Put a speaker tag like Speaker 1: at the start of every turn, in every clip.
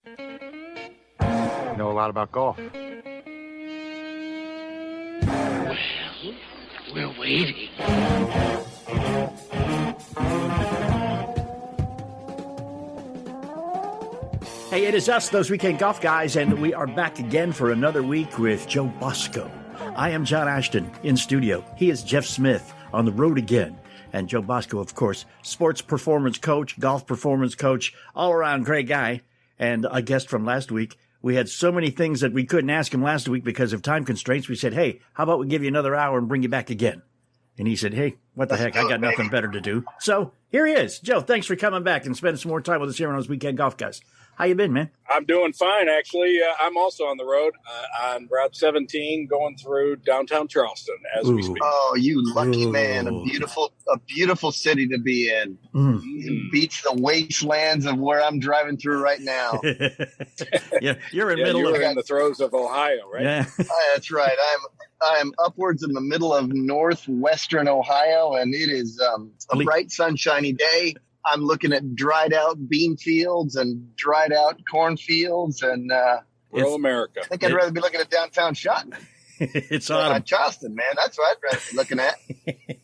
Speaker 1: Know a lot about golf.
Speaker 2: Well, we're waiting.
Speaker 3: Hey, it is us, those weekend golf guys, and we are back again for another week with Joe Bosco. I am John Ashton in studio. He is Jeff Smith on the road again. And Joe Bosco, of course, sports performance coach, golf performance coach, all-around great guy. And a guest from last week. We had so many things that we couldn't ask him last week because of time constraints. We said, hey, how about we give you another hour and bring you back again? And he said, hey, what the heck? I got nothing better to do. So here he is. Joe, thanks for coming back and spending some more time with us here on those weekend golf guys. How you been, man?
Speaker 4: I'm doing fine, actually. I'm also on the road on Route 17 going through downtown Charleston as we speak.
Speaker 5: Oh, you lucky man. A beautiful city to be in. It beats the wastelands of where I'm driving through right now.
Speaker 3: Yeah, you're in
Speaker 4: the throes of Ohio, right?
Speaker 3: Yeah.
Speaker 5: That's right. I'm upwards in the middle of northwestern Ohio, and it is a bright, sunshiny day. I'm looking at dried out bean fields and dried out cornfields and
Speaker 4: rural America.
Speaker 5: I think I'd rather be looking at downtown Shotton.
Speaker 3: It's autumn.
Speaker 5: Charleston, man. That's what I'd rather be looking at.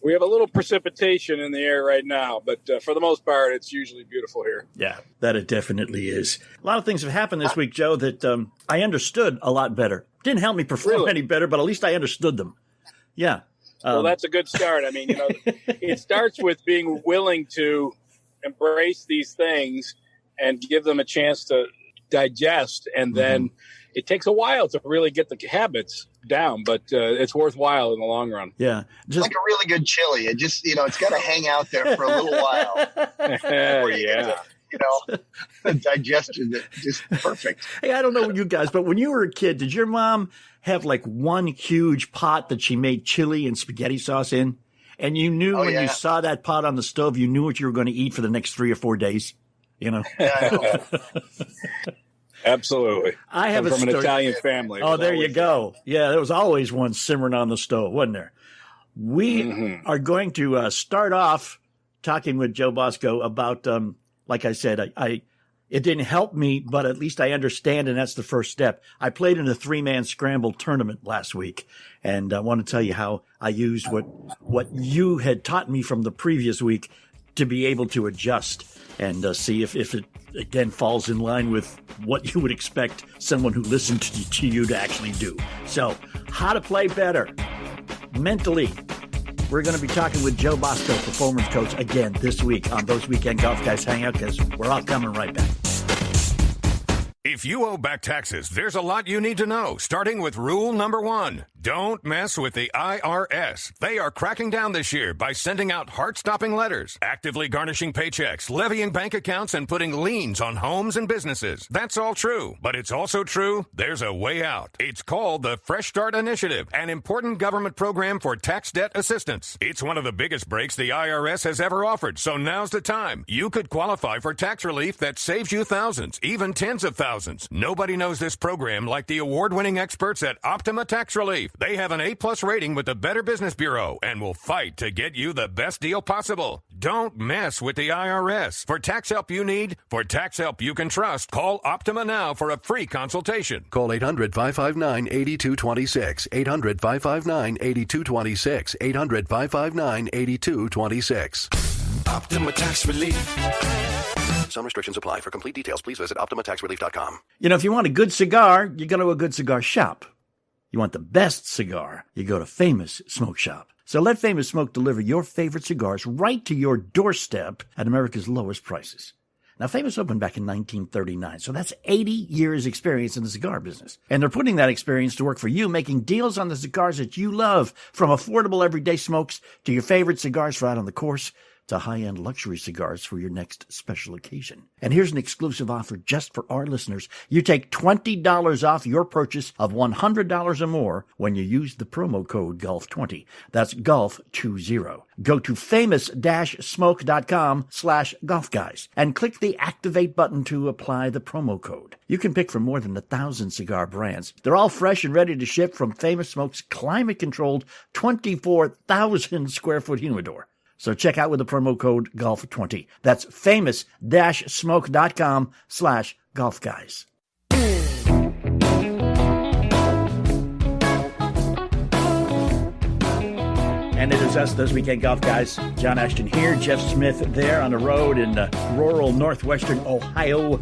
Speaker 4: We have a little precipitation in the air right now, but for the most part, it's usually beautiful here.
Speaker 3: Yeah, that it definitely is. A lot of things have happened this week, Joe, that I understood a lot better. Didn't help me perform any better, but at least I understood them. Yeah.
Speaker 4: Well, that's a good start. I mean, it starts with being willing to embrace these things and give them a chance to digest, and then it takes a while to really get the habits down, but it's worthwhile in the long run.
Speaker 3: Yeah,
Speaker 5: just like a really good chili. It just it's got to hang out there for a little while. Digestion is just perfect.
Speaker 3: Hey, I don't know you guys, but when you were a kid, did your mom have like one huge pot that she made chili and spaghetti sauce in? And you knew you saw that pot on the stove, you knew what you were going to eat for the next 3 or 4 days,
Speaker 5: Yeah,
Speaker 4: Absolutely.
Speaker 3: I have
Speaker 4: from an Italian family.
Speaker 3: Oh, there you go. Yeah, there was always one simmering on the stove, wasn't there? We are going to start off talking with Joe Bosco about, like I said, it didn't help me, but at least I understand, and that's the first step. I played in a 3-man scramble tournament last week, and I want to tell you how I used what you had taught me from the previous week to be able to adjust and see if it, again, falls in line with what you would expect someone who listened to you to actually do. So, how to play better mentally. We're going to be talking with Joe Bosco, performance coach, again this week on Those Weekend Golf Guys Hangout, because we're all coming right back.
Speaker 6: If you owe back taxes, there's a lot you need to know, starting with rule number 1. Don't mess with the IRS. They are cracking down this year by sending out heart-stopping letters, actively garnishing paychecks, levying bank accounts, and putting liens on homes and businesses. That's all true, but it's also true there's a way out. It's called the Fresh Start Initiative, an important government program for tax debt assistance. It's one of the biggest breaks the IRS has ever offered, so now's the time. You could qualify for tax relief that saves you thousands, even tens of thousands. Nobody knows this program like the award-winning experts at Optima Tax Relief. They have an A+ rating with the Better Business Bureau and will fight to get you the best deal possible. Don't mess with the IRS. For tax help you need, for tax help you can trust, call Optima now for a free consultation.
Speaker 7: Call 800-559-8226. 800-559-8226. 800-559-8226.
Speaker 8: Optima Tax Relief.
Speaker 7: Some restrictions apply. For complete details, please visit OptimaTaxRelief.com.
Speaker 3: You know, if you want a good cigar, you go to a good cigar shop. You want the best cigar, you go to Famous Smoke Shop. So let Famous Smoke deliver your favorite cigars right to your doorstep at America's lowest prices. Now, Famous opened back in 1939, so that's 80 years experience in the cigar business. And they're putting that experience to work for you, making deals on the cigars that you love, from affordable everyday smokes to your favorite cigars for out on the course, to high-end luxury cigars for your next special occasion. And here's an exclusive offer just for our listeners. You take $20 off your purchase of $100 or more when you use the promo code GOLF20. That's GOLF20. Go to famous-smoke.com/golfguys and click the activate button to apply the promo code. You can pick from more than 1,000 cigar brands. They're all fresh and ready to ship from Famous Smoke's climate-controlled 24,000 square foot humidor. So check out with the promo code GOLF20. That's famous-smoke.com/golfguys. Golf Guys. And it is us, those Weekend Golf Guys. John Ashton here, Jeff Smith there on the road in rural northwestern Ohio,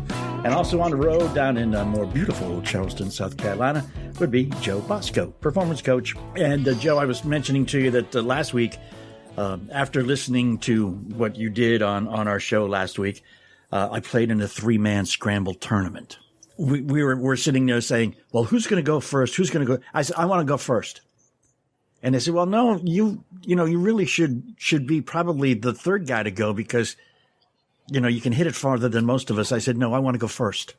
Speaker 3: and also on the road down in more beautiful Charleston, South Carolina, would be Joe Bosco, performance coach. And Joe, I was mentioning to you that last week, after listening to what you did on our show last week, I played in a 3-man scramble tournament. We're sitting there saying, well, who's going to go first? Who's going to go? I said, I want to go first. And they said, well, no, you really should be probably the third guy to go because, you can hit it farther than most of us. I said, no, I want to go first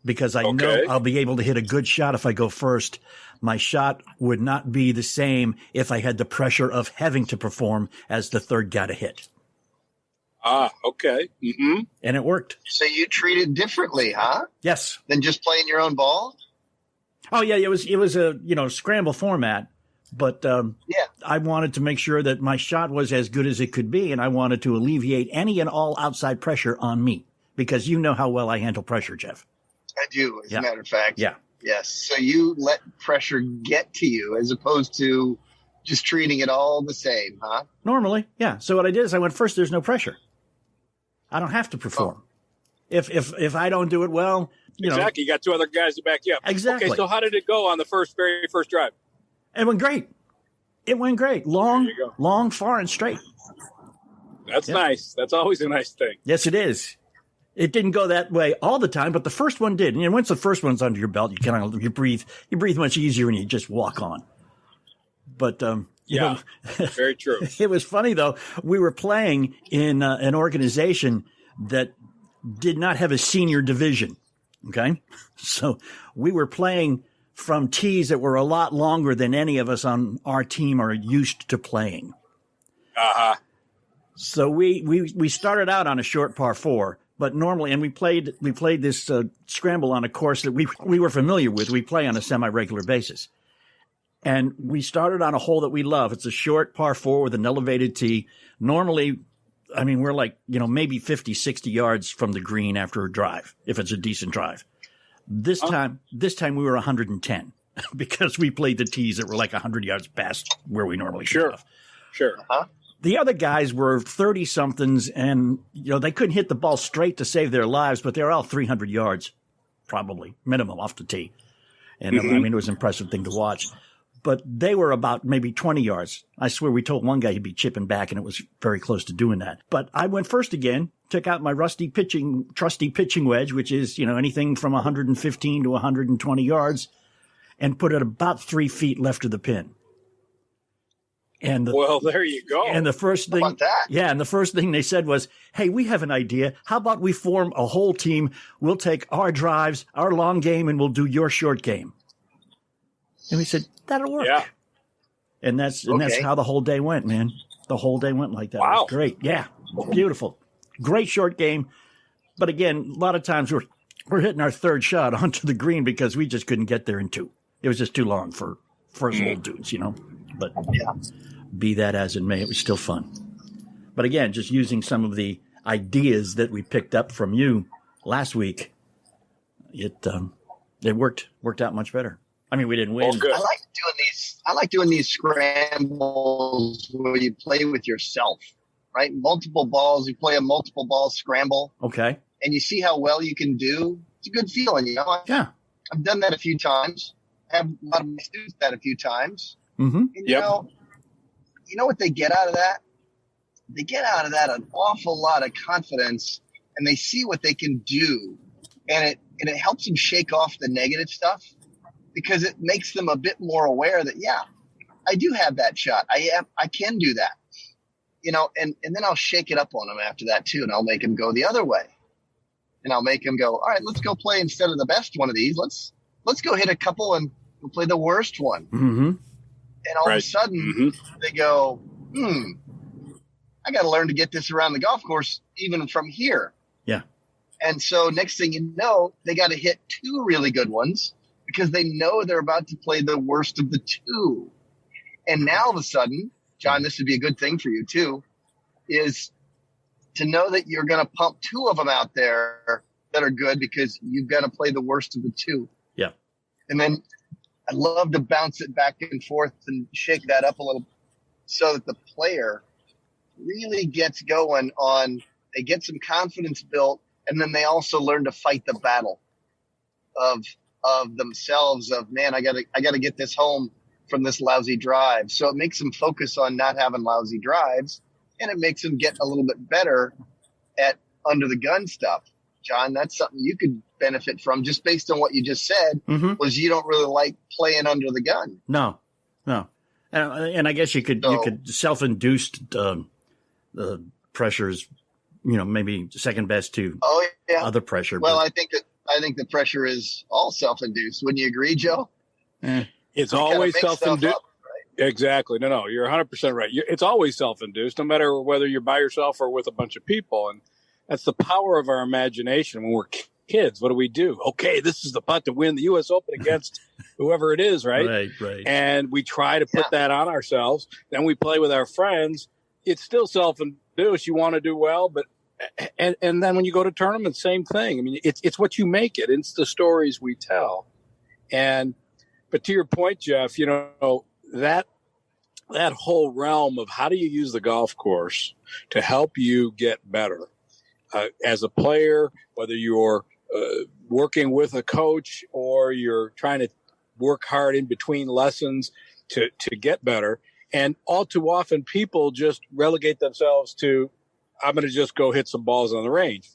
Speaker 3: because I know I'll be able to hit a good shot if I go first. My shot would not be the same if I had the pressure of having to perform as the third guy to hit.
Speaker 4: Ah, okay. Mm-hmm.
Speaker 3: And it worked.
Speaker 5: So you treat it differently, huh?
Speaker 3: Yes.
Speaker 5: Than just playing your own ball?
Speaker 3: Oh, yeah, it was a, scramble format. But I wanted to make sure that my shot was as good as it could be, and I wanted to alleviate any and all outside pressure on me because you know how well I handle pressure, Jeff.
Speaker 5: I do, as a matter of fact.
Speaker 3: Yeah.
Speaker 5: Yes. So you let pressure get to you as opposed to just treating it all the same, huh?
Speaker 3: Normally, yeah. So what I did is I went first. There's no pressure. I don't have to perform. If I don't do it well,
Speaker 4: exactly. You got two other guys to back you up.
Speaker 3: Exactly.
Speaker 4: Okay. So how did it go on the very first drive?
Speaker 3: It went great. Long, far, and straight.
Speaker 4: That's nice. That's always a nice thing.
Speaker 3: Yes, it is. It didn't go that way all the time, but the first one did. And once the first one's under your belt, you breathe much easier and you just walk on. But
Speaker 4: very true.
Speaker 3: It was funny though. We were playing in an organization that did not have a senior division. Okay, so we were playing from tees that were a lot longer than any of us on our team are used to playing.
Speaker 4: Uh-huh.
Speaker 3: So we started out on a short par 4, but normally, and we played this scramble on a course that we were familiar with. We play on a semi-regular basis. And we started on a hole that we love. It's a short par 4 with an elevated tee. Normally, I mean, we're like, maybe 50, 60 yards from the green after a drive, if it's a decent drive. This time we were 110 because we played the tees that were like 100 yards past where we normally should have.
Speaker 4: Sure. Uh-huh.
Speaker 3: The other guys were 30-somethings, and they couldn't hit the ball straight to save their lives, but they were all 300 yards, probably minimum off the tee. And I mean, it was an impressive thing to watch. But they were about maybe 20 yards. I swear we told one guy he'd be chipping back, and it was very close to doing that. But I went first again, took out my trusty pitching wedge, which is, anything from 115 to 120 yards, and put it about 3 feet left of the pin. And
Speaker 4: well, there you go.
Speaker 3: And the first thing, and the first thing they said was, "Hey, we have an idea. How about we form a whole team? We'll take our drives, our long game, and we'll do your short game." And we said, "That'll work." Yeah. And that's how the whole day went, man. The whole day went like that. Wow. It was great. Yeah. Beautiful. Great short game. But again, a lot of times we're hitting our third shot onto the green because we just couldn't get there in 2. It was just too long for us old dudes, But be that as it may, it was still fun. But again, just using some of the ideas that we picked up from you last week, it worked out much better. I mean, we didn't win.
Speaker 5: Good. I like doing these scrambles where you play with yourself, right? Multiple balls. You play a multiple ball scramble. Okay. And you see how well you can do. It's a good feeling, Yeah. I've done that a few times. I have a lot of my students that a few times. Mm-hmm. And you know what they get out of that? They get out of that an awful lot of confidence, and they see what they can do, and it helps them shake off the negative stuff because it makes them a bit more aware that I do have that shot. I can do that, and then I'll shake it up on them after that too, and I'll make them go the other way, and I'll make them go, all right, let's go play instead of the best one of these. Let's go hit a couple and we'll play the worst one. Mm-hmm. And all of a sudden, they go, I got to learn to get this around the golf course, even from here. Yeah. And so next thing you know, they got to hit 2 really good ones because they know they're about to play the worst of the 2. And now all of a sudden, John, this would be a good thing for you, too, is to know that you're going to pump 2 of them out there that are good because you've got to play the worst of the two.
Speaker 3: Yeah.
Speaker 5: And then I love to bounce it back and forth and shake that up a little so that the player really gets going they get some confidence built, and then they also learn to fight the battle of themselves of, man, I gotta get this home from this lousy drive. So it makes them focus on not having lousy drives, and it makes them get a little bit better at under the gun stuff. John, that's something you could benefit from just based on what you just said, was you don't really like playing under the gun.
Speaker 3: No. And I guess you could self-induced the pressures, maybe second best to other pressure.
Speaker 5: Well, I think the pressure is all self-induced. Wouldn't you agree, Joe?
Speaker 4: It's always self-induced. Right? Exactly. No, you're 100% right. It's always self-induced, no matter whether you're by yourself or with a bunch of people. And that's the power of our imagination. When we're kids, what do? Okay, this is the putt to win the U.S. Open against whoever it is, right?
Speaker 3: Right.
Speaker 4: And we try to put that on ourselves. Then we play with our friends. It's still self-induced. You want to do well, but and then when you go to tournaments, same thing. I mean, it's what you make it. It's the stories we tell. But to your point, Jeff, that whole realm of how do you use the golf course to help you get better as a player, whether you're working with a coach or you're trying to work hard in between lessons to get better. And all too often people just relegate themselves to, I'm going to just go hit some balls on the range.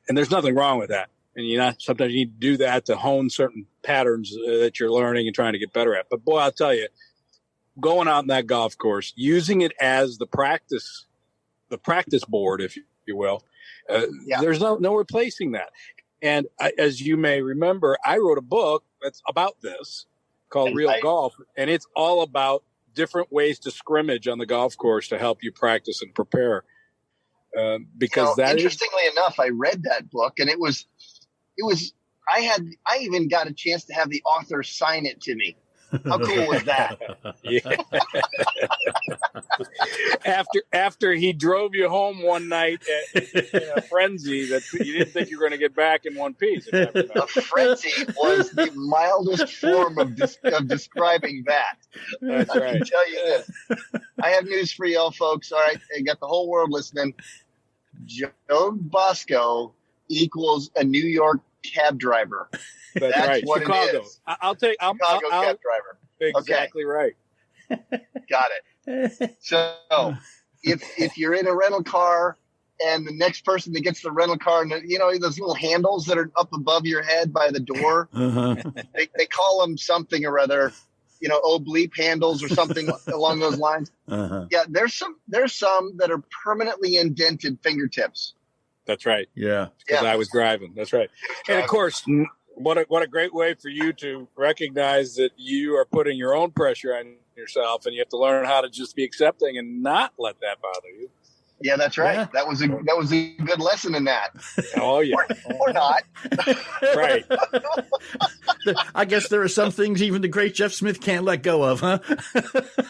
Speaker 4: And there's nothing wrong with that. And sometimes you need to do that to hone certain patterns that you're learning and trying to get better at. But boy, I'll tell you, going out in that golf course, using it as the practice board, if you will, there's no replacing that. And as you may remember, I wrote a book that's about this called Real Golf, and it's all about different ways to scrimmage on the golf course to help you practice and prepare. Because
Speaker 5: interestingly enough, I read that book, and it was I even got a chance to have the author sign it to me. How cool was that?
Speaker 4: Yeah. After he drove you home one night in a frenzy that you didn't think you were going to get back in one piece.
Speaker 5: A frenzy was the mildest form of describing that.
Speaker 4: That's right.
Speaker 5: I can tell you this. I have news for y'all folks. All right, I got the whole world listening. Joe Bosco equals a New York cab driver.
Speaker 4: That's right.
Speaker 5: What
Speaker 4: Chicago.
Speaker 5: It is.
Speaker 4: Chicago
Speaker 5: cab driver.
Speaker 4: Exactly right.
Speaker 5: Got it. So if you're in a rental car and the next person that gets the rental car, and those little handles that are up above your head by the door, they call them something or other, oblique handles or something along those lines. Yeah, there's some that are permanently indented fingertips.
Speaker 4: That's right.
Speaker 3: Yeah.
Speaker 4: Because I was driving. That's right. And of course, what a great way for you to recognize that you are putting your own pressure on yourself, and you have to learn how to just be accepting and not let that bother you.
Speaker 5: Yeah, that's right. Yeah. That was a good lesson in that.
Speaker 4: Oh yeah.
Speaker 5: or not.
Speaker 4: Right.
Speaker 3: I guess there are some things even the great Jeff Smith can't let go of, huh?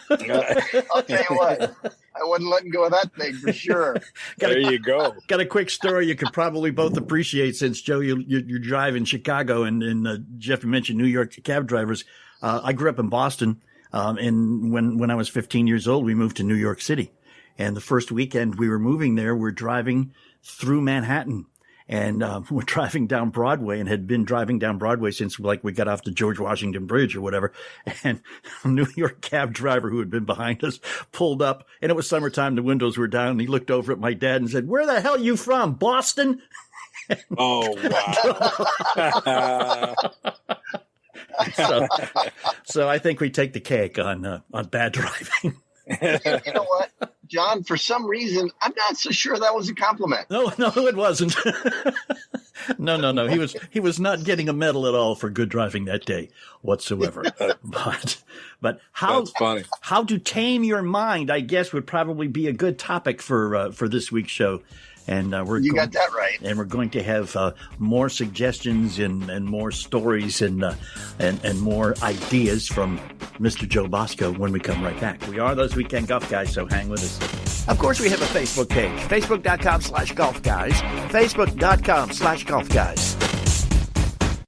Speaker 5: I'll tell you what. I wasn't letting go of that thing for sure.
Speaker 4: There you go.
Speaker 3: Got a quick story you could probably both appreciate since, Joe, you drive in Chicago and Jeff, you mentioned New York cab drivers. I grew up in Boston, and when I was 15 years old, we moved to New York City. And the first weekend we were moving there, we're driving through Manhattan. And we're driving down Broadway and had been driving down Broadway since we got off the George Washington Bridge or whatever. And a New York cab driver who had been behind us pulled up, and it was summertime. The windows were down, and he looked over at my dad and said, "Where the hell you from? Boston?"
Speaker 4: Oh, wow.
Speaker 3: So I think we take the cake on bad driving.
Speaker 5: You know what, John? For some reason, I'm not so sure that was a compliment.
Speaker 3: No, it wasn't. No. He was not getting a medal at all for good driving that day whatsoever. But
Speaker 4: That's funny.
Speaker 3: How to tame your mind, I guess, would probably be a good topic for this week's show. And
Speaker 5: you got that right.
Speaker 3: And we're going to have more suggestions and more stories and more ideas from Mr. Joe Bosco when we come right back. We are those weekend golf guys, so hang with us. Of course, we have a Facebook page, facebook.com/golf guys, facebook.com/golf guys.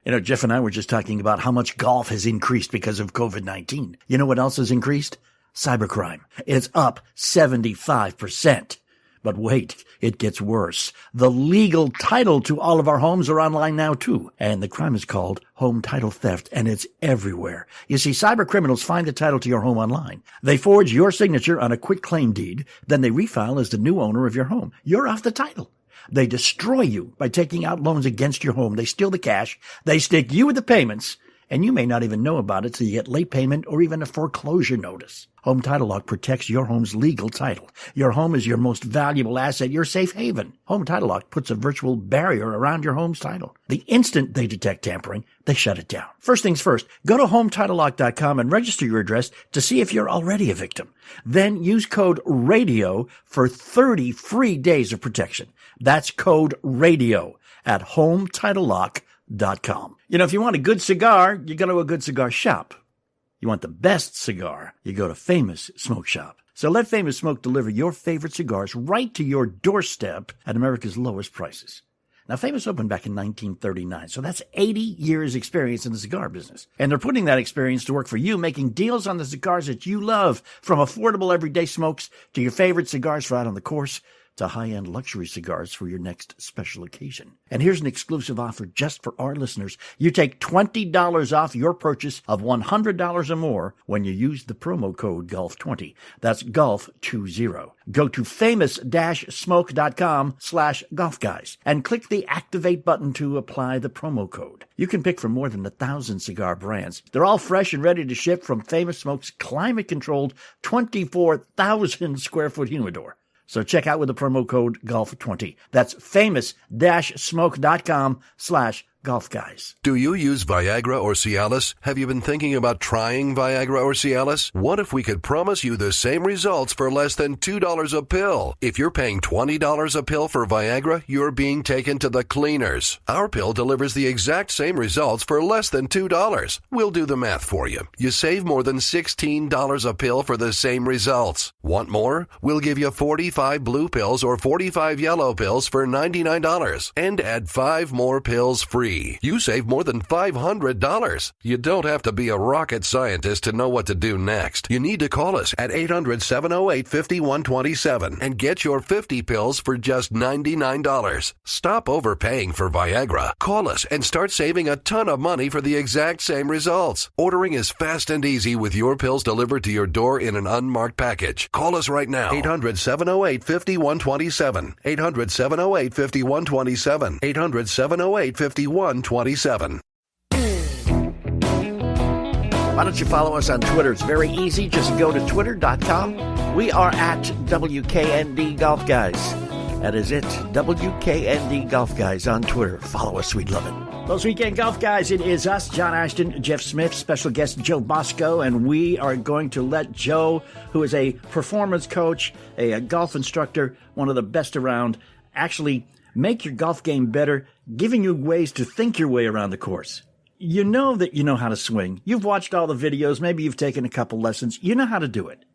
Speaker 3: You know, Jeff and I were just talking about how much golf has increased because of COVID-19. You know what else has increased? Cybercrime. It's up 75%. But wait, it gets worse. The legal title to all of our homes are online now too. And the crime is called home title theft, and it's everywhere. You see, cyber criminals find the title to your home online. They forge your signature on a quitclaim deed, then they refile as the new owner of your home. You're off the title. They destroy you by taking out loans against your home. They steal the cash. They stick you with the payments. And you may not even know about it till you get late payment or even a foreclosure notice. Home Title Lock protects your home's legal title. Your home is your most valuable asset, your safe haven. Home Title Lock puts a virtual barrier around your home's title. The instant they detect tampering, they shut it down. First things first, go to HometitleLock.com and register your address to see if you're already a victim. Then use code RADIO for 30 free days of protection. That's code RADIO at HometitleLock.com. You know, if you want a good cigar, you go to a good cigar shop. You want the best cigar, you go to Famous Smoke Shop. So let Famous Smoke deliver your favorite cigars right to your doorstep at America's lowest prices. Now, Famous opened back in 1939, so that's 80 years experience in the cigar business. And they're putting that experience to work for you, making deals on the cigars that you love, from affordable everyday smokes to your favorite cigars for out on the course, to high-end luxury cigars for your next special occasion. And here's an exclusive offer just for our listeners. You take $20 off your purchase of $100 or more when you use the promo code GOLF20. That's GOLF20. Go to famous-smoke.com/golfguys and click the activate button to apply the promo code. You can pick from more than 1,000 cigar brands. They're all fresh and ready to ship from Famous Smoke's climate-controlled 24,000 square foot humidor. So check out with the promo code GOLF20. That's famous-smoke.com/golfguys.
Speaker 7: Do you use Viagra or Cialis? Have you been thinking about trying Viagra or Cialis? What if we could promise you the same results for less than $2 a pill? If you're paying $20 a pill for Viagra, you're being taken to the cleaners. Our pill delivers the exact same results for less than $2. We'll do the math for you. You save more than $16 a pill for the same results. Want more? We'll give you 45 blue pills or 45 yellow pills for $99 and add 5 more pills free. You save more than $500. You don't have to be a rocket scientist to know what to do next. You need to call us at 800-708-5127 and get your 50 pills for just $99. Stop overpaying for Viagra. Call us and start saving a ton of money for the exact same results. Ordering is fast and easy with your pills delivered to your door in an unmarked package. Call us right now. 800-708-5127. 800-708-5127. 800-708-5127. Why
Speaker 3: don't you follow us on Twitter? It's very easy. Just go to twitter.com. We are at WKND Golf Guys. That is it. WKND Golf Guys on Twitter. Follow us. We'd love it. Those weekend golf guys, it is us, John Ashton, Jeff Smith, special guest Joe Bosco, and we are going to let Joe, who is a performance coach, a golf instructor, one of the best around, actually make your golf game better, giving you ways to think your way around the course. You know that you know how to swing. You've watched all the videos. Maybe you've taken a couple lessons. You know how to do it.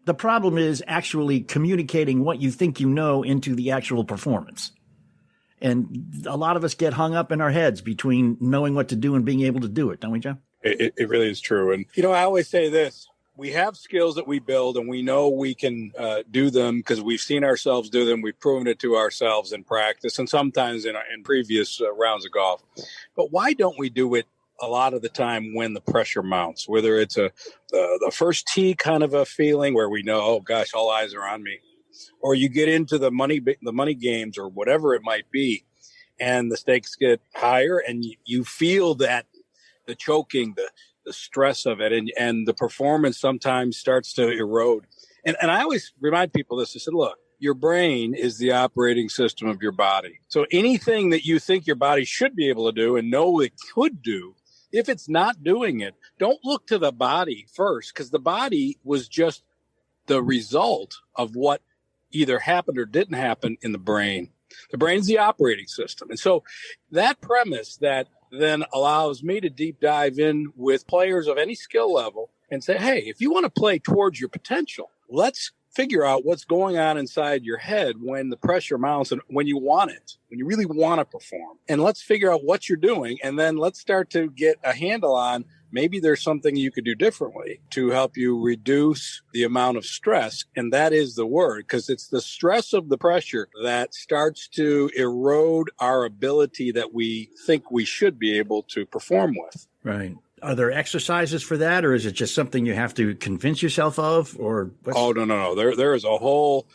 Speaker 3: The problem is actually communicating what you think you know into the actual performance. And a lot of us get hung up in our heads between knowing what to do and being able to do it, don't we, John?
Speaker 4: It really is true. And, you know, I always say this. We have skills that we build, and we know we can do them because we've seen ourselves do them. We've proven it to ourselves in practice and sometimes in previous rounds of golf. But why don't we do it a lot of the time when the pressure mounts, whether it's the first tee kind of a feeling where we know, oh, gosh, all eyes are on me, or you get into the money games or whatever it might be, and the stakes get higher and you feel that the choking, the stress of it, and the performance sometimes starts to erode. And I always remind people this. I said, look, your brain is the operating system of your body. So anything that you think your body should be able to do and know it could do, if it's not doing it, don't look to the body first, because the body was just the result of what either happened or didn't happen in the brain. The brain's the operating system. And so that premise that then allows me to deep dive in with players of any skill level and say, hey, if you want to play towards your potential, let's figure out what's going on inside your head when the pressure mounts and when you want it, when you really want to perform. And let's figure out what you're doing. And then let's start to get a handle on maybe there's something you could do differently to help you reduce the amount of stress. And that is the word, because it's the stress of the pressure that starts to erode our ability that we think we should be able to perform with.
Speaker 3: Right. Are there exercises for that, or is it just something you have to convince yourself of? Or
Speaker 4: Oh, no. There is a whole,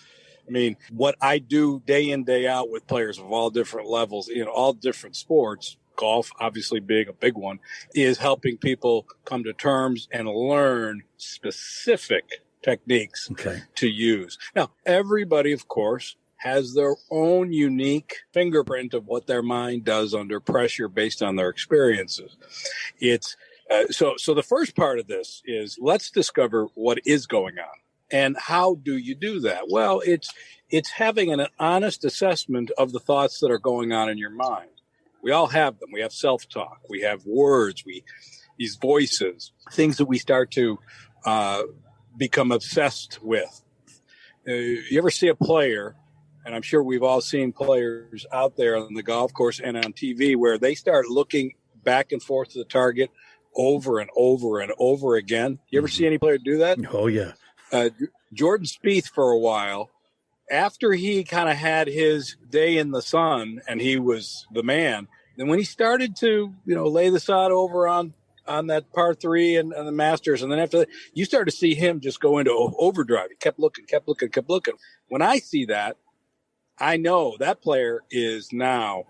Speaker 4: what I do day in, day out with players of all different levels, all different sports, golf obviously being a big one, is helping people come to terms and learn specific techniques to use. Now, everybody, of course, has their own unique fingerprint of what their mind does under pressure based on their experiences. It's so the first part of this is let's discover what is going on. And how do you do that? Well, it's having an honest assessment of the thoughts that are going on in your mind. We all have them. We have self-talk. We have words. These voices, things that we start to become obsessed with. You ever see a player, and I'm sure we've all seen players out there on the golf course and on TV, where they start looking back and forth to the target over and over and over again. You ever see any player do that?
Speaker 3: Oh, yeah.
Speaker 4: Jordan Spieth, for a while, after he kind of had his day in the sun and he was the man, then when he started to, lay the sod over on that par 3 and the Masters, and then after that, you started to see him just go into overdrive. He kept looking. When I see that, I know that player is now,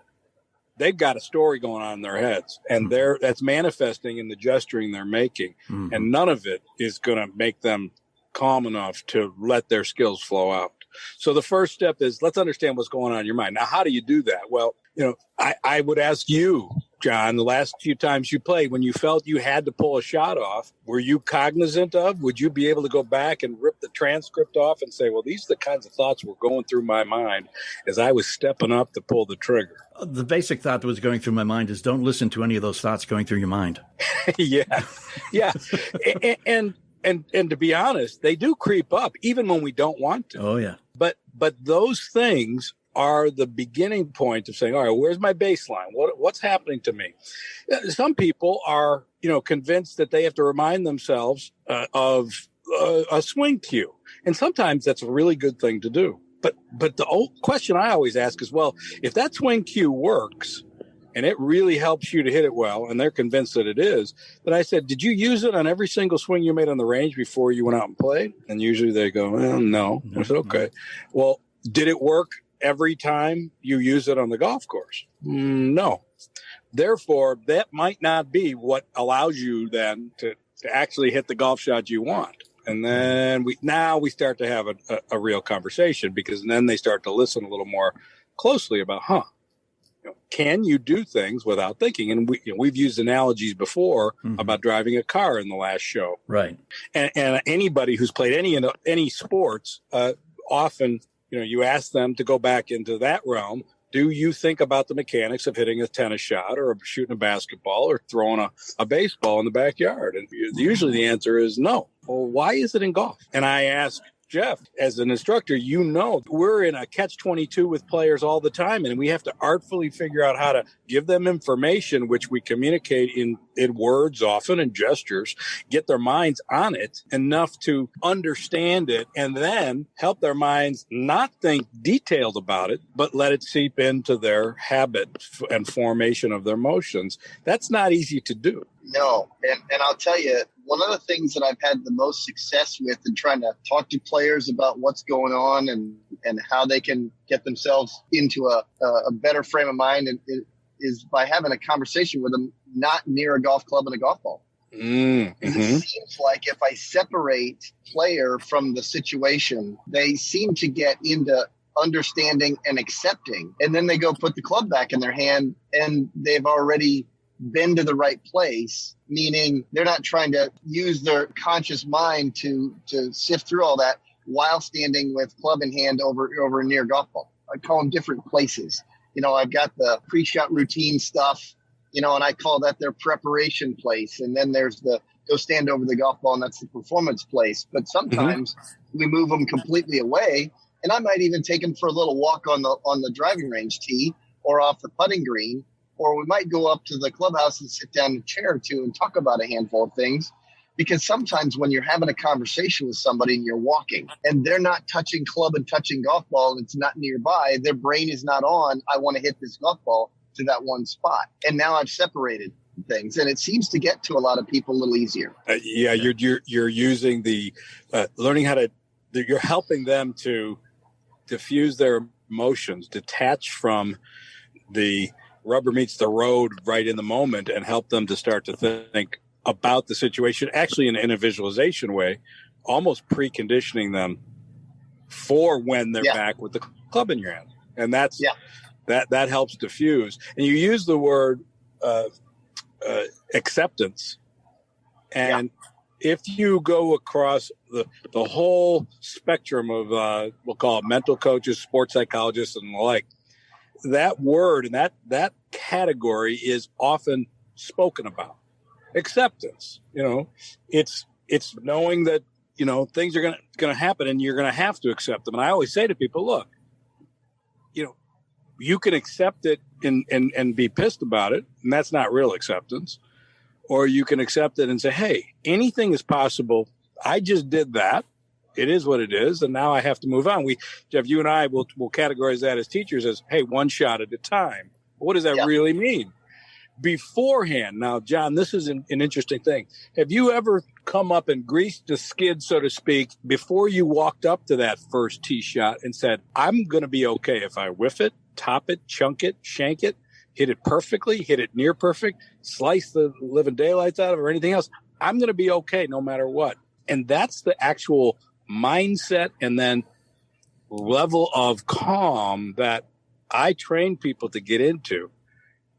Speaker 4: they've got a story going on in their heads, and that's manifesting in the gesturing they're making, and none of it is going to make them calm enough to let their skills flow out. So the first step is let's understand what's going on in your mind. Now, how do you do that? Well, I would ask you, John, the last few times you played, when you felt you had to pull a shot off, were you cognizant of, would you be able to go back and rip the transcript off and say, well, these are the kinds of thoughts were going through my mind as I was stepping up to pull the trigger?
Speaker 3: The basic thought that was going through my mind is don't listen to any of those thoughts going through your mind.
Speaker 4: Yeah. And to be honest, they do creep up even when we don't want to.
Speaker 3: Oh, yeah.
Speaker 4: But those things are the beginning point of saying, all right, where's my baseline? What's happening to me? Some people are, convinced that they have to remind themselves of a swing cue. And sometimes that's a really good thing to do. But the old question I always ask is, well, if that swing cue works and it really helps you to hit it well, and they're convinced that it is, then I said, did you use it on every single swing you made on the range before you went out and played? And usually they go, well, no. I said, okay. Well, did it work every time you use it on the golf course? No. Therefore, that might not be what allows you then to actually hit the golf shot you want. And then we start to have a real conversation, because then they start to listen a little more closely about, can you do things without thinking? And we've used analogies before about driving a car in the last show.
Speaker 3: Right.
Speaker 4: And anybody who's played any sports, often, you ask them to go back into that realm. Do you think about the mechanics of hitting a tennis shot or shooting a basketball or throwing a baseball in the backyard? And usually the answer is no. Well, why is it in golf? And I ask Jeff, as an instructor, we're in a catch-22 with players all the time, and we have to artfully figure out how to give them information, which we communicate in words often and gestures, get their minds on it enough to understand it, and then help their minds not think detailed about it, but let it seep into their habit and formation of their motions. That's not easy to do.
Speaker 5: No. And I'll tell you, one of the things that I've had the most success with in trying to talk to players about what's going on and how they can get themselves into a better frame of mind is by having a conversation with them not near a golf club and a golf ball. It seems like if I separate player from the situation, they seem to get into understanding and accepting. And then they go put the club back in their hand and they've already been to the right place, meaning they're not trying to use their conscious mind to sift through all that while standing with club in hand over a near golf ball. I call them different places. I've got the pre-shot routine stuff, and I call that their preparation place. And then there's the go stand over the golf ball, and that's the performance place. But sometimes we move them completely away, and I might even take them for a little walk on the driving range tee or off the putting green, or we might go up to the clubhouse and sit down in a chair or two and talk about a handful of things. Because sometimes when you're having a conversation with somebody and you're walking and they're not touching club and touching golf ball and it's not nearby, their brain is not on, I want to hit this golf ball to that one spot. And now I've separated things, and it seems to get to a lot of people a little easier.
Speaker 4: You're using the learning how to, you're helping them to diffuse their emotions, detach from the rubber meets the road right in the moment, and help them to start to think about the situation, actually in a visualization way, almost preconditioning them for when they're back with the club in your hand. And that helps diffuse. And you use the word acceptance. And if you go across the whole spectrum of, we'll call it mental coaches, sports psychologists, and the like, that word and that category is often spoken about. Acceptance, it's knowing that, things are going to happen and you're going to have to accept them. And I always say to people, look, you can accept it and be pissed about it, and that's not real acceptance. Or you can accept it and say, hey, anything is possible. I just did that. It is what it is. And now I have to move on. Jeff, you and I will categorize that as teachers as, hey, one shot at a time. What does that really mean? Beforehand. Now, John, this is an interesting thing. Have you ever come up and greased the skid, so to speak, before you walked up to that first tee shot and said, I'm going to be okay if I whiff it, top it, chunk it, shank it, hit it perfectly, hit it near perfect, slice the living daylights out of it or anything else? I'm going to be okay no matter what. And that's the actual mindset and then level of calm that I train people to get into,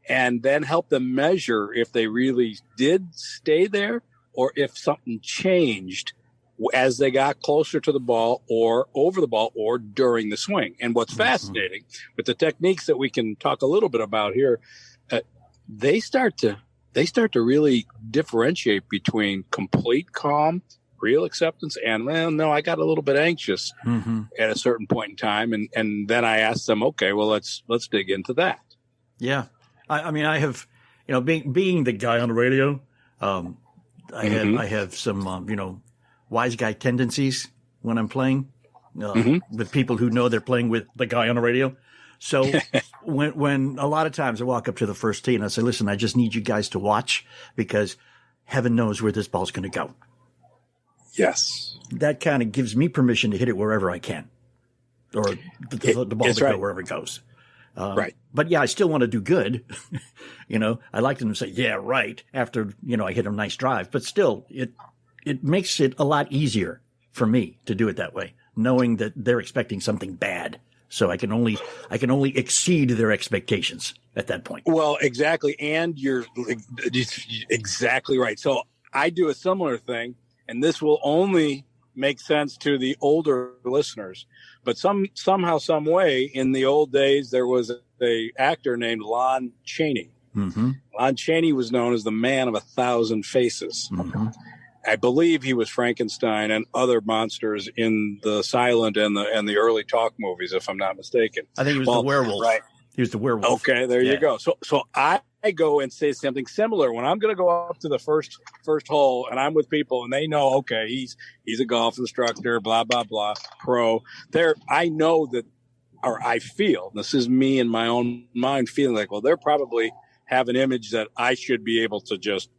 Speaker 4: and then help them measure if they really did stay there or if something changed as they got closer to the ball or over the ball or during the swing. And what's fascinating with the techniques that we can talk a little bit about here, they start to really differentiate between complete calm, real acceptance, and, well, no, I got a little bit anxious at a certain point in time. And then I asked them, okay, well, let's dig into that. Yeah.
Speaker 3: I mean, I have, being the guy on the radio, I have some, wise guy tendencies when I'm playing, with people who know they're playing with the guy on the radio. So when a lot of times I walk up to the first tee and I say, listen, I just need you guys to watch because heaven knows where this ball's going to go.
Speaker 4: Yes.
Speaker 3: That kind of gives me permission to hit it wherever I can, or the ball to go wherever it goes.
Speaker 4: Right.
Speaker 3: But yeah, I still want to do good. I like them to say, yeah, right. After, I hit a nice drive, but still it makes it a lot easier for me to do it that way, knowing that they're expecting something bad. So I can only exceed their expectations at that point.
Speaker 4: Well, exactly. And you're exactly right. So I do a similar thing, and this will only make sense to the older listeners. But somehow, some way, in the old days, there was a actor named Lon Chaney. Lon Chaney was known as the man of 1,000 faces. I believe he was Frankenstein and other monsters in the silent and the early talk movies, if I'm not mistaken.
Speaker 3: I think he was the werewolf.
Speaker 4: Right.
Speaker 3: He was the werewolf.
Speaker 4: Okay, there you go. So I go and say something similar when I'm going to go up to the first hole, and I'm with people, and they know, okay, he's a golf instructor, blah blah blah, pro. I know that, or I feel, this is me in my own mind feeling like, well, they're probably have an image that I should be able to just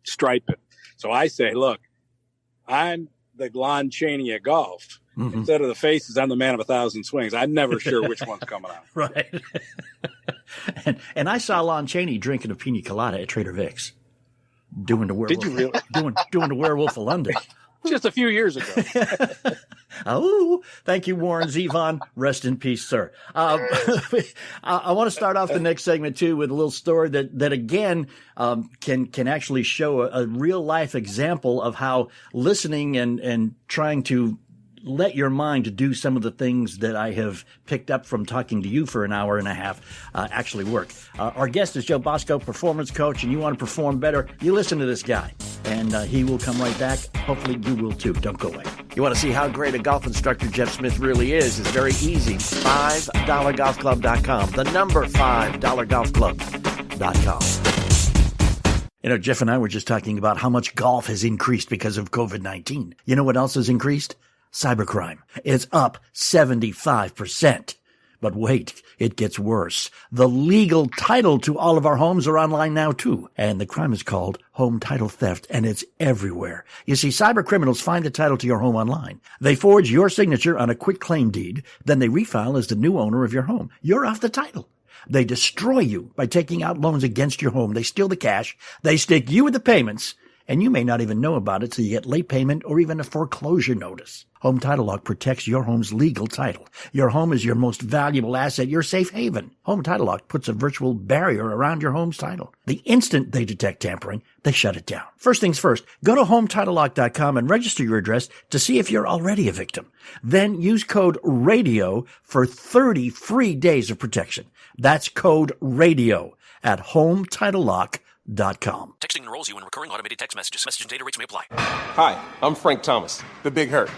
Speaker 4: stripe it. So I say, look, I'm the Lon Chaney of golf. Instead of the faces, I'm the man of 1,000 swings. I'm never sure which one's coming out.
Speaker 3: Right. and I saw Lon Chaney drinking a pina colada at Trader Vic's, doing the werewolf.
Speaker 4: Did you really?
Speaker 3: doing the Werewolf of London.
Speaker 4: Just a few years ago.
Speaker 3: Oh, thank you, Warren Zevon. Rest in peace, sir. I want to start off the next segment too with a little story that again can actually show a real life example of how listening and trying to let your mind do some of the things that I have picked up from talking to you for an hour and a half actually work. Our guest is Joe Bosco, performance coach, and you want to perform better, you listen to this guy, and he will come right back. Hopefully you will too. Don't go away. You want to see how great a golf instructor Jeff Smith really is? It's very easy. $5golfclub.com. The number $5golfclub.com. You know, Jeff and I were just talking about how much golf has increased because of COVID-19. You know what else has increased? Cybercrime. It's up 75%. But wait, it gets worse. The legal title to all of our homes are online now too. And the crime is called home title theft, and it's everywhere. You see, cyber criminals find the title to your home online. They forge your signature on a quick claim deed. Then they refile as the new owner of your home. You're off the title. They destroy you by taking out loans against your home. They steal the cash. They stick you with the payments. And you may not even know about it till you get late payment or even a foreclosure notice. Home Title Lock protects your home's legal title. Your home is your most valuable asset, your safe haven. Home Title Lock puts a virtual barrier around your home's title. The instant they detect tampering, they shut it down. First things first, go to HometitleLock.com and register your address to see if you're already a victim. Then use code RADIO for 30 free days of protection. That's code RADIO at HometitleLock.com.
Speaker 8: Texting enrolls you in recurring automated text messages. Message and data rates may apply.
Speaker 9: Hi, I'm Frank Thomas, the Big Hurt.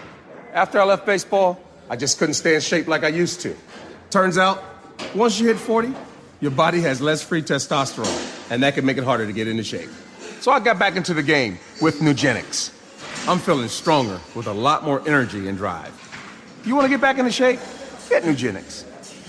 Speaker 9: After I left baseball, I just couldn't stay in shape like I used to. Turns out, once you hit 40, your body has less free testosterone, and that can make it harder to get into shape. So I got back into the game with Nugenics. I'm feeling stronger with a lot more energy and drive. You want to get back into shape? Get Nugenics.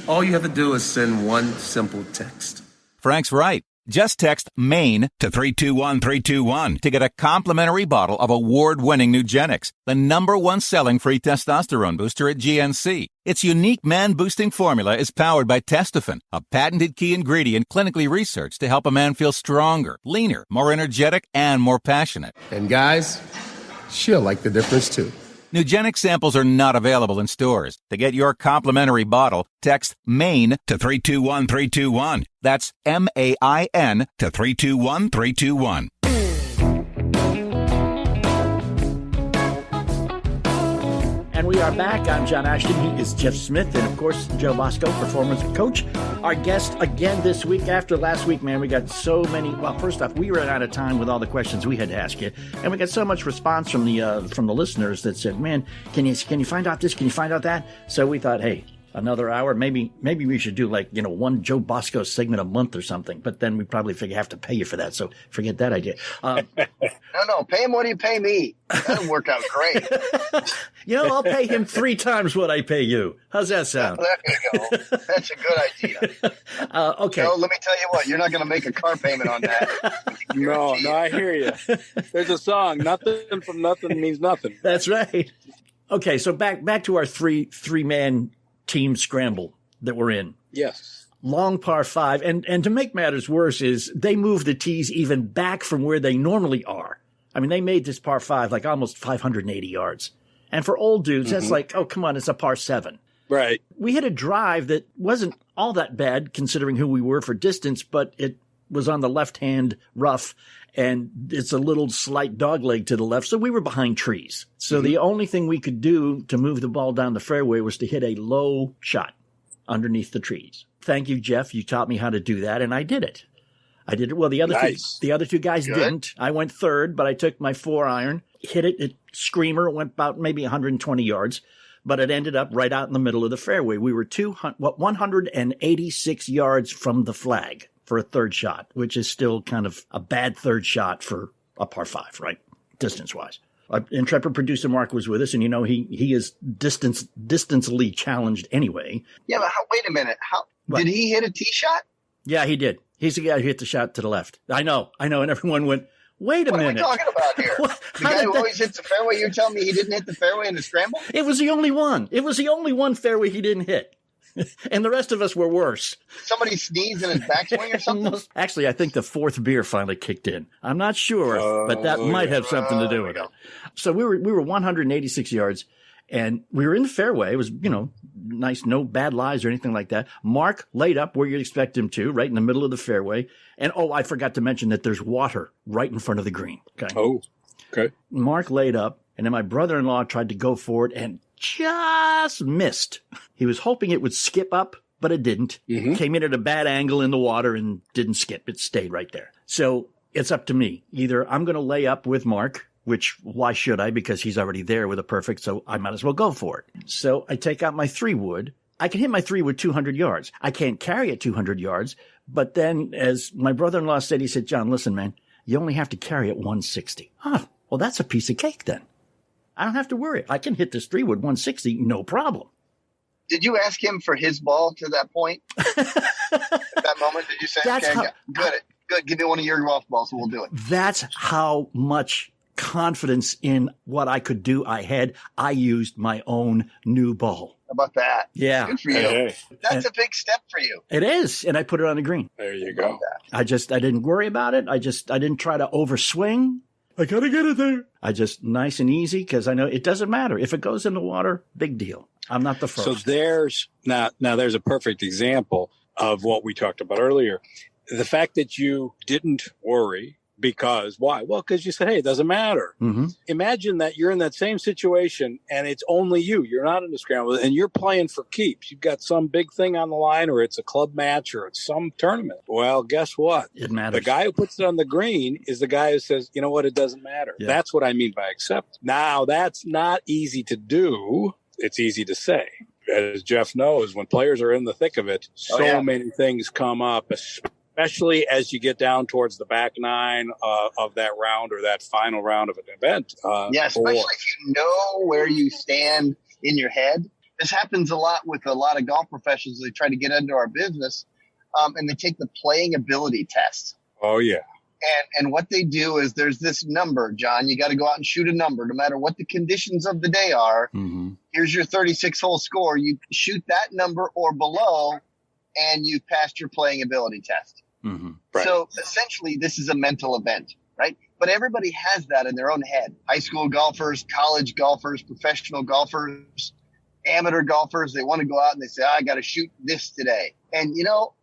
Speaker 9: All you have to do is send one simple text.
Speaker 10: Frank's right. Just text MAINE to 321321 to get a complimentary bottle of award-winning Nugenics, the #1 selling free testosterone booster at GNC. Its unique man-boosting formula is powered by Testofen, a patented key ingredient clinically researched to help a man feel stronger, leaner, more energetic, and more passionate.
Speaker 9: And guys, she'll like the difference too.
Speaker 10: Nugenic samples are not available in stores. To get your complimentary bottle, text MAINE to 321321. That's MAIN to 321321.
Speaker 3: And we are back. I'm John Ashton. He is Jeff Smith. And, of course, Joe Bosco, performance coach. Our guest again this week. After last week, man, we got so many. Well, first off, we ran out of time with all the questions we had to ask you. And we got so much response from the listeners that said, man, can you find out this? Can you find out that? So we thought, hey, another hour. Maybe we should do one Joe Bosco segment a month or something. But then we probably have to pay you for that. So forget that idea.
Speaker 5: No, pay him what you pay me. That'll work out great.
Speaker 3: I'll pay him 3 times what I pay you. How's that sound?
Speaker 5: There you go. That's a good idea.
Speaker 3: Okay.
Speaker 5: Joe, let me tell you what. You're not going to make a car payment on that.
Speaker 4: No, I hear you. There's a song, nothing from nothing means nothing.
Speaker 3: That's right. Okay, so back to our three-man team scramble that we're in.
Speaker 4: Yes.
Speaker 3: Long par 5. And to make matters worse is they moved the tees even back from where they normally are. I mean, they made this par 5 like almost 580 yards. And for old dudes, that's like, oh, come on, it's a par 7.
Speaker 4: Right.
Speaker 3: We hit a drive that wasn't all that bad considering who we were for distance, but it was on the left-hand rough, and it's a little slight dogleg to the left, so we were behind trees. So the only thing we could do to move the ball down the fairway was to hit a low shot underneath the trees. Thank you, Jeff. You taught me how to do that, and I did it. Well, the other two guys didn't. I went third, but I took my 4-iron, hit it, screamer, it went about maybe 120 yards, but it ended up right out in the middle of the fairway. We were 186 yards from the flag for a third shot, which is still kind of a bad third shot for a par 5, right? Distance-wise. Our intrepid producer Mark was with us, and he is distantly challenged anyway.
Speaker 5: Yeah, but wait a minute. Did he hit a tee shot?
Speaker 3: Yeah, he did. He's the guy who hit the shot to the left. I know. And everyone went, wait a minute.
Speaker 5: What are we talking about here? The guy who always hits the fairway, you're telling me he didn't hit the fairway in the scramble?
Speaker 3: It was the only one. It was the only one fairway he didn't hit. And the rest of us were worse.
Speaker 5: Somebody sneezed in his backswing or something?
Speaker 3: Actually, I think the 4th beer finally kicked in. I'm not sure, but that might have something to do with it. So we were 186 yards, and we were in the fairway. It was, nice, no bad lies or anything like that. Mark laid up where you'd expect him to, right in the middle of the fairway. And, I forgot to mention that there's water right in front of the green. Okay.
Speaker 4: Oh, okay.
Speaker 3: Mark laid up, and then my brother-in-law tried to go for it and just missed. He was hoping it would skip up, but it didn't. Came in at a bad angle in the water and didn't skip. It stayed right there. So it's up to me. Either I'm going to lay up with Mark, which why should I? Because he's already there with a perfect, so I might as well go for it. So I take out my 3-wood. I can hit my 3-wood 200 yards. I can't carry it 200 yards. But then, as my brother-in-law said, he said, John, listen, man, you only have to carry it 160. Well, that's a piece of cake then. I don't have to worry. I can hit this 3-wood 160, no problem.
Speaker 5: Did you ask him for his ball to that point? At that moment, did you say, good, give me one of your golf balls and we'll do it? That's
Speaker 3: how much confidence in what I could do I had. I used my own new ball.
Speaker 5: How about that?
Speaker 3: Yeah.
Speaker 5: Good for you.
Speaker 4: Hey.
Speaker 5: That's a big step for you.
Speaker 3: It is. And I put it on the green.
Speaker 4: There you go.
Speaker 3: I didn't worry about it. I didn't try to overswing. I got to get it there. I just nice and easy because I know it doesn't matter. If it goes in the water, big deal. I'm not the first.
Speaker 4: So there's a perfect example of what we talked about earlier. The fact that you didn't worry because why? Well, because you said, hey, it doesn't matter. Imagine that you're in that same situation and it's only you. You're not in a scramble and you're playing for keeps. You've got some big thing on the line or it's a club match or it's some tournament. Well, guess what?
Speaker 3: It matters.
Speaker 4: The guy who puts it on the green is the guy who says, you know what? It doesn't matter. Yeah. That's what I mean by accept. Now, that's not easy to do. It's easy to say. As Jeff knows, when players are in the thick of it, many things come up, especially as you get down towards the back nine of that round or that final round of an event.
Speaker 5: Especially if you know where you stand in your head. This happens a lot with a lot of golf professionals. They try to get into our business, and they take the playing ability test.
Speaker 4: Oh, yeah.
Speaker 5: And what they do is there's this number, John. You got to go out and shoot a number no matter what the conditions of the day are. Here's your 36-hole score. You shoot that number or below, and you've passed your playing ability test.
Speaker 4: Right.
Speaker 5: So essentially, this is a mental event, right? But everybody has that in their own head. High school golfers, college golfers, professional golfers, amateur golfers, they want to go out and they say, I got to shoot this today. And,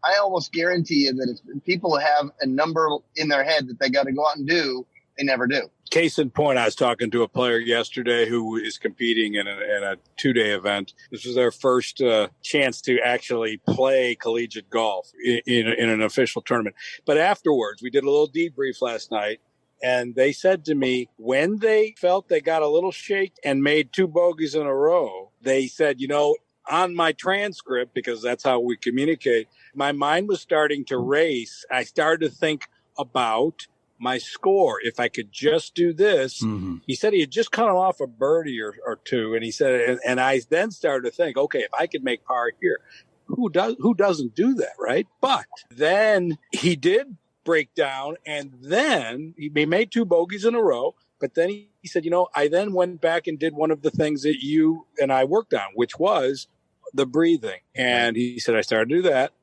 Speaker 5: I almost guarantee you that if people have a number in their head that they got to go out and do, they never do.
Speaker 4: Case in point, I was talking to a player yesterday who is competing in a 2-day event. This was their first chance to actually play collegiate golf in an official tournament. But afterwards, we did a little debrief last night, and they said to me, when they felt they got a little shake and made 2 bogeys in a row, they said, on my transcript, because that's how we communicate, my mind was starting to race. I started to think about my score. If I could just do this, he said he had just cut off a birdie or two. And he said, and I then started to think, okay, if I could make par here, who doesn't do that? Right. But then he did break down and then he made 2 bogeys in a row. But then he said, I then went back and did one of the things that you and I worked on, which was the breathing. And he said, I started to do that.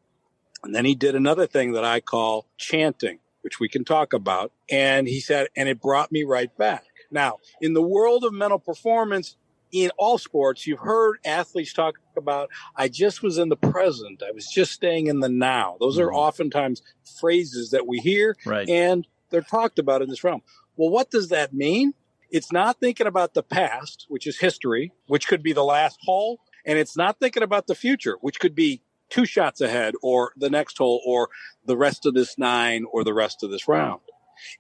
Speaker 4: And then he did another thing that I call chanting, which we can talk about. And he said, and it brought me right back. Now, in the world of mental performance, in all sports, you've heard athletes talk about, I just was in the present. I was just staying in the now. Those are oftentimes phrases that we hear, and they're talked about in this realm. Well, what does that mean? It's not thinking about the past, which is history, which could be the last hole. And it's not thinking about the future, which could be 2 shots ahead or the next hole or the rest of this 9 or the rest of this round.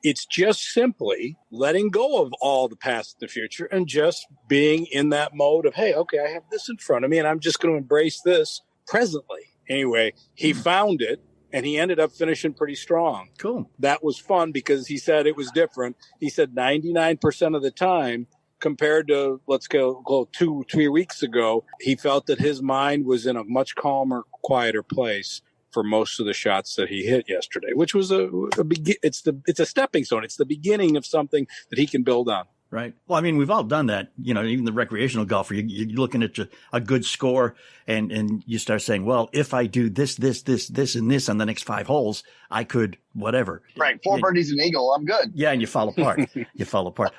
Speaker 4: It's just simply letting go of all the past and the future and just being in that mode of, hey, okay, I have this in front of me and I'm just going to embrace this presently. Anyway, he found it and he ended up finishing pretty strong.
Speaker 3: Cool.
Speaker 4: That was fun because he said it was different. He said 99% of the time, compared to, let's go 2-3 weeks ago, he felt that his mind was in a much calmer, quieter place for most of the shots that he hit yesterday, which was it's a stepping stone. It's the beginning of something that he can build on.
Speaker 3: Right. Well, I mean, we've all done that. Even the recreational golfer, you're looking at a good score and you start saying, well, if I do this, and this on the next 5 holes, I could whatever.
Speaker 5: Right. 4 birdies and eagle. I'm good.
Speaker 3: Yeah. And you fall apart.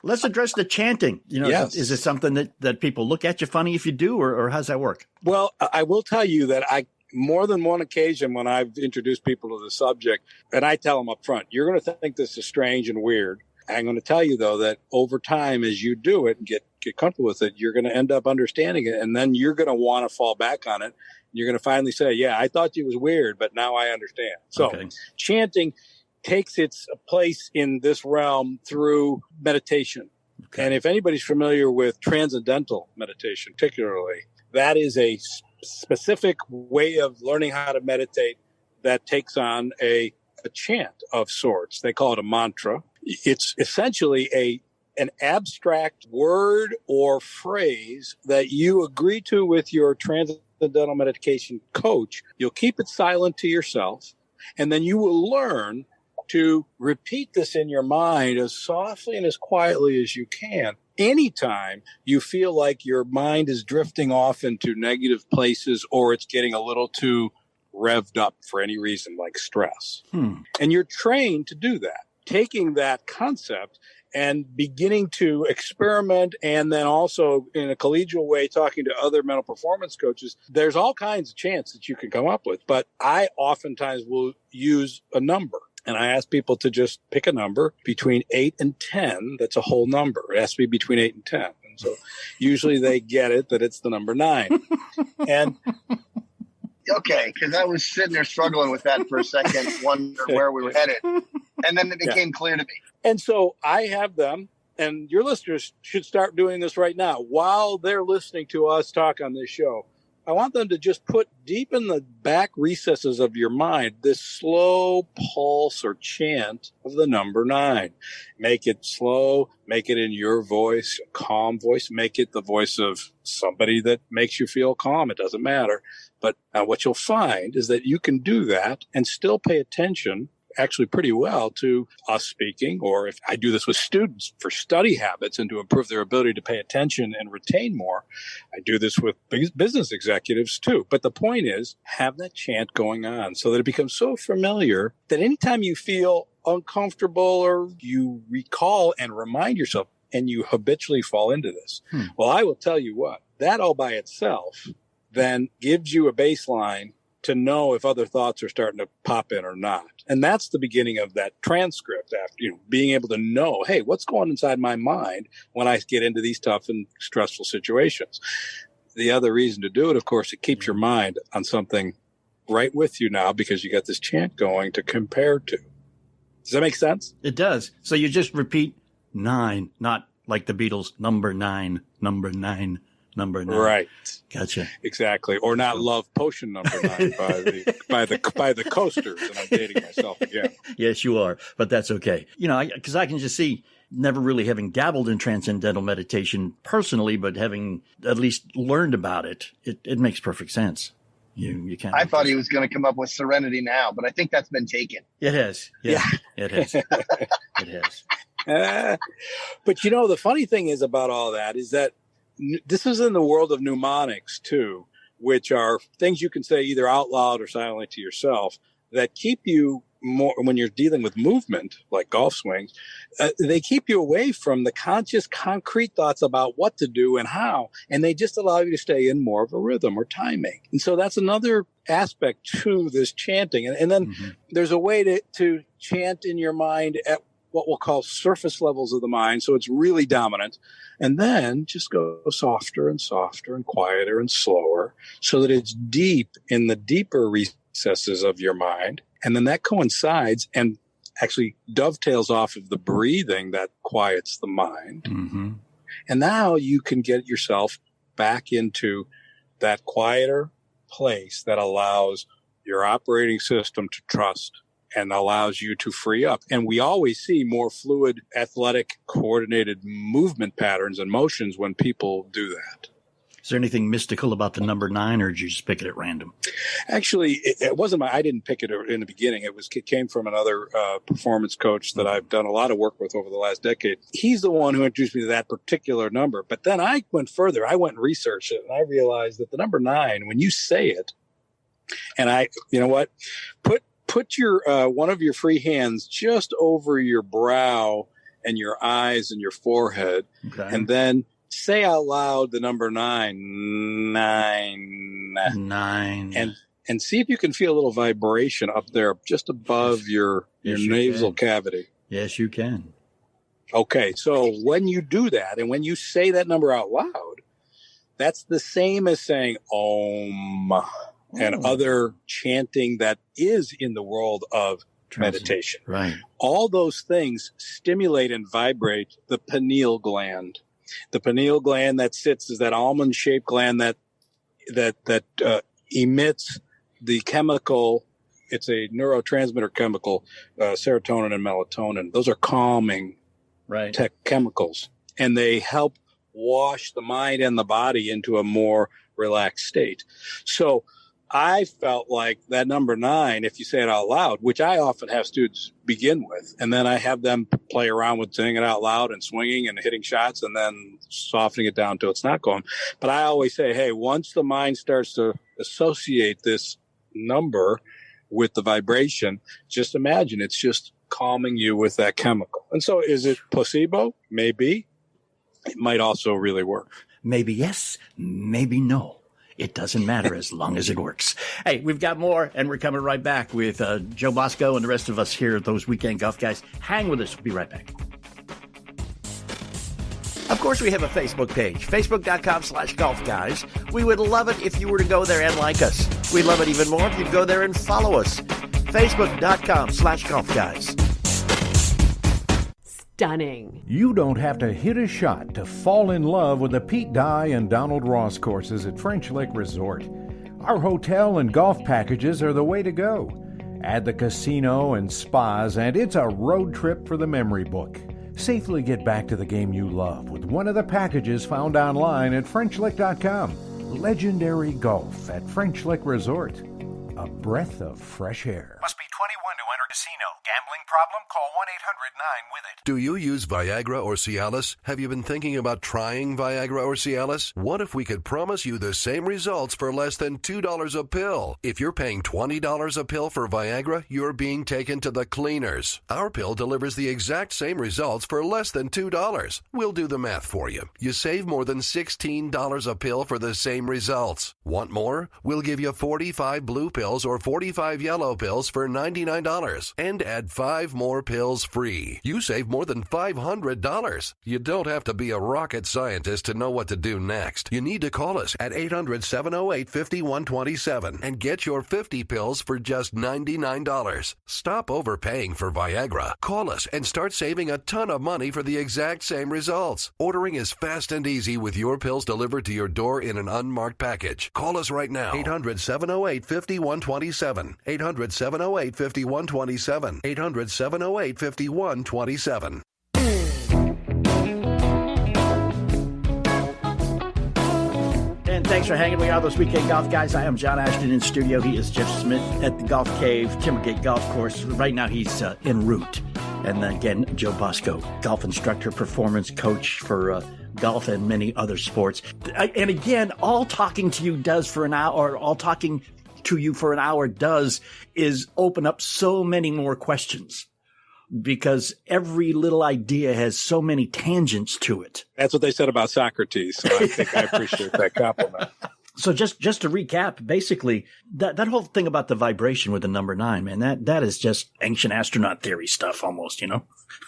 Speaker 3: Let's address the chanting.
Speaker 4: Yes.
Speaker 3: Is it something that people look at you funny if you do, or how's that work?
Speaker 4: Well, I will tell you that more than one occasion when I've introduced people to the subject, and I tell them up front, you're going to think this is strange and weird. I'm going to tell you, though, that over time, as you do it and get comfortable with it, you're going to end up understanding it. And then you're going to want to fall back on it. You're going to finally say, yeah, I thought it was weird, but now I understand. So chanting takes its place in this realm through meditation. Okay. And if anybody's familiar with transcendental meditation, particularly, that is a specific way of learning how to meditate that takes on a chant of sorts. They call it a mantra. It's essentially an abstract word or phrase that you agree to with your transcendental meditation coach. You'll keep it silent to yourself, and then you will learn to repeat this in your mind as softly and as quietly as you can. Anytime you feel like your mind is drifting off into negative places or it's getting a little too revved up for any reason, like stress. And you're trained to do that, taking that concept and beginning to experiment, and then also in a collegial way, talking to other mental performance coaches. There's all kinds of chants that you can come up with, but I oftentimes will use a number. And I ask people to just pick a number between 8 and 10. That's a whole number. It has to be between 8 and 10. And so usually they get it that it's the number 9. And
Speaker 5: okay, because I was sitting there struggling with that for a second, wondering where we were headed. And then it became clear to me.
Speaker 4: And so I have them, and your listeners should start doing this right now. While they're listening to us talk on this show, I want them to just put deep in the back recesses of your mind this slow pulse or chant of the number 9. Make it slow, make it in your voice, a calm voice, make it the voice of somebody that makes you feel calm. It doesn't matter. But what you'll find is that you can do that and still pay attention actually pretty well to us speaking, or if I do this with students for study habits and to improve their ability to pay attention and retain more, I do this with business executives too. But the point is, have that chant going on so that it becomes so familiar that anytime you feel uncomfortable or you recall and remind yourself, and you habitually fall into this. Well, I will tell you what, that all by itself then gives you a baseline to know if other thoughts are starting to pop in or not. And that's the beginning of that transcript, after being able to know, hey, what's going on inside my mind when I get into these tough and stressful situations. The other reason to do it, of course, it keeps your mind on something right with you now because you got this chant going to compare to. Does that make sense?
Speaker 3: It does. So you just repeat 9, not like the Beatles, number 9, number 9. Number 9.
Speaker 4: Right.
Speaker 3: Gotcha.
Speaker 4: Exactly. Or not Love Potion number 9 by the Coasters. And I'm dating myself again.
Speaker 3: Yes, you are. But that's okay. Because I can just see, never really having dabbled in transcendental meditation personally, but having at least learned about it, it makes perfect sense. You can't.
Speaker 5: I thought he was going to come up with Serenity Now, but I think that's been taken.
Speaker 3: It has. Yeah. It has. It has.
Speaker 4: But the funny thing is about all that is that this is in the world of mnemonics too, which are things you can say either out loud or silently to yourself that keep you more when you're dealing with movement, like golf swings. They keep you away from the conscious, concrete thoughts about what to do and how, and they just allow you to stay in more of a rhythm or timing. And so that's another aspect to this chanting. And then there's a way to chant in your mind at what we'll call surface levels of the mind. So it's really dominant. And then just go softer and softer and quieter and slower so that it's deep in the deeper recesses of your mind. And then that coincides and actually dovetails off of the breathing that quiets the mind. And now you can get yourself back into that quieter place that allows your operating system to trust and allows you to free up. And we always see more fluid, athletic, coordinated movement patterns and motions when people do that.
Speaker 3: Is there anything mystical about the number 9, or did you just pick it at random?
Speaker 4: Actually, it wasn't I didn't pick it in the beginning. It came from another performance coach that I've done a lot of work with over the last decade. He's the one who introduced me to that particular number. But then I went further. I went and researched it, and I realized that the number 9, when you say it, and put your one of your free hands just over your brow and your eyes and your forehead, and then say out loud the number 9, 9, and see if you can feel a little vibration up there, just above your nasal cavity.
Speaker 3: Yes, you can.
Speaker 4: Okay, so when you do that and when you say that number out loud, that's the same as saying Om and other chanting that is in the world of meditation.
Speaker 3: Right.
Speaker 4: All those things stimulate and vibrate the pineal gland. The pineal gland that sits is that almond-shaped gland that emits the chemical. It's a neurotransmitter chemical, serotonin and melatonin. Those are calming chemicals, and they help wash the mind and the body into a more relaxed state. So I felt like that number 9, if you say it out loud, which I often have students begin with, and then I have them play around with saying it out loud and swinging and hitting shots and then softening it down till it's not going. But I always say, hey, once the mind starts to associate this number with the vibration, just imagine it's just calming you with that chemical. And so is it placebo? Maybe. It might also really work.
Speaker 3: Maybe yes, maybe no. It doesn't matter as long as it works. Hey, we've got more, and we're coming right back with Joe Bosco and the rest of us here, those Weekend Golf Guys. Hang with us. We'll be right back. Of course, we have a Facebook page, facebook.com/golfguys. We would love it if you were to go there and like us. We'd love it even more if you'd go there and follow us, facebook.com/golfguys.
Speaker 11: Stunning.
Speaker 12: You don't have to hit a shot to fall in love with the Pete Dye and Donald Ross courses at French Lick Resort. Our hotel and golf packages are the way to go. Add the casino and spas, and it's a road trip for the memory book. Safely get back to the game you love with one of the packages found online at FrenchLick.com. Legendary golf at French Lick Resort. A breath of fresh air.
Speaker 13: Must be 21 to enter casino. Gambling problem? Call 1-800-9-WITH-IT.
Speaker 7: Do you use Viagra or Cialis? Have you been thinking about trying Viagra or Cialis? What if we could promise you the same results for less than $2 a pill? If you're paying $20 a pill for Viagra, you're being taken to the cleaners. Our pill delivers the exact same results for less than $2. We'll do the math for you. You save more than $16 a pill for the same results. Want more? We'll give you 45 blue pills or 45 yellow pills for $99 and add 5 more pills free. You save more than $500. You don't have to be a rocket scientist to know what to do next. You need to call us at 800-708-5127 and get your 50 pills for just $99. Stop overpaying for Viagra. Call us and start saving a ton of money for the exact same results. Ordering is fast and easy with your pills delivered to your door in an unmarked package. Call us right now. 800-708-5127. 800-708-5127. 800-708-5127.
Speaker 3: And thanks for hanging with me on those Weekend Golf Guys. I am John Ashton in studio. He is Jeff Smith at the Golf Cave, Timbergate Golf Course. Right now he's en route. And again, Joe Bosco, golf instructor, performance coach for golf and many other sports. And again, all talking to you does for an hour, or all talking to you for an hour does is open up so many more questions, because every little idea has so many tangents to it.
Speaker 4: That's what they said about Socrates. So I think I appreciate that compliment.
Speaker 3: So just to recap, basically, that whole thing about the vibration with the number 9, man, that is just ancient astronaut theory stuff almost, you know?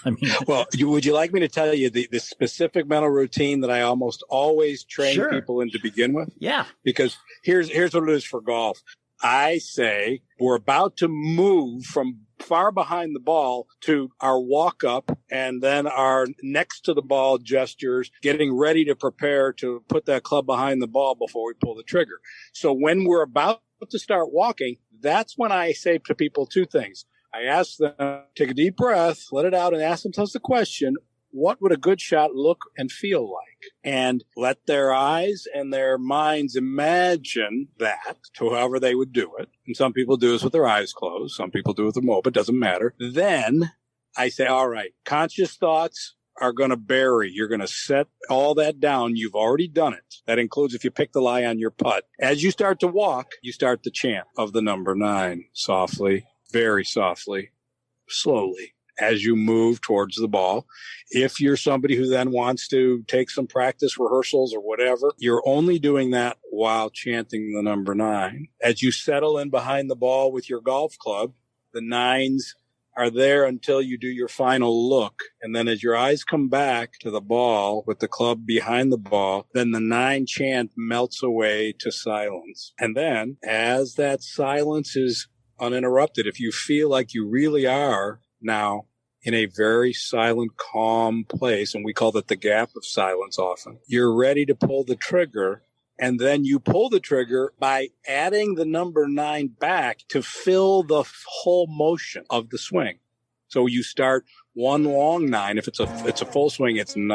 Speaker 3: I mean,
Speaker 4: well, would you like me to tell you the specific mental routine that I almost always train people in to begin with?
Speaker 3: Yeah.
Speaker 4: Because here's what it is for golf. I say we're about to move from far behind the ball to our walk up and then our next to the ball gestures, getting ready to prepare to put that club behind the ball before we pull the trigger. So when we're about to start walking, that's when I say to people 2 things. I ask them, take a deep breath, let it out, and ask themselves the question, what would a good shot look and feel like? And let their eyes and their minds imagine that to however they would do it. And some people do this with their eyes closed. Some people do it with them open. It doesn't matter. Then I say, all right, conscious thoughts are going to bury. You're going to set all that down. You've already done it. That includes if you pick the lie on your putt. As you start to walk, you start the chant of the number 9, softly, very softly, slowly, as you move towards the ball. If you're somebody who then wants to take some practice rehearsals or whatever, you're only doing that while chanting the number 9. As you settle in behind the ball with your golf club, the 9s are there until you do your final look. And then as your eyes come back to the ball with the club behind the ball, then the 9 chant melts away to silence. And then as that silence is uninterrupted, if you feel like you really are now in a very silent, calm place, and we call that the gap of silence often, you're ready to pull the trigger. And then you pull the trigger by adding the number 9 back to fill the whole motion of the swing. So you start one long 9. If it's a full swing, it's 9.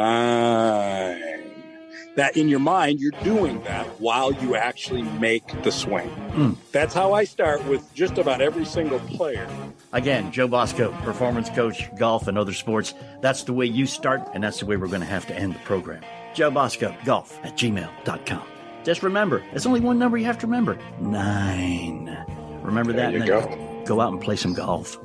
Speaker 4: That in your mind, you're doing that while you actually make the swing. That's how I start with just about every single player.
Speaker 3: Again, Joe Bosco, performance coach, golf and other sports. That's the way you start, and that's the way we're going to have to end the program. Joe Bosco, golf@gmail.com. Just remember, there's only one number you have to remember. 9. Remember that,
Speaker 4: There you
Speaker 3: and then go out and play some golf.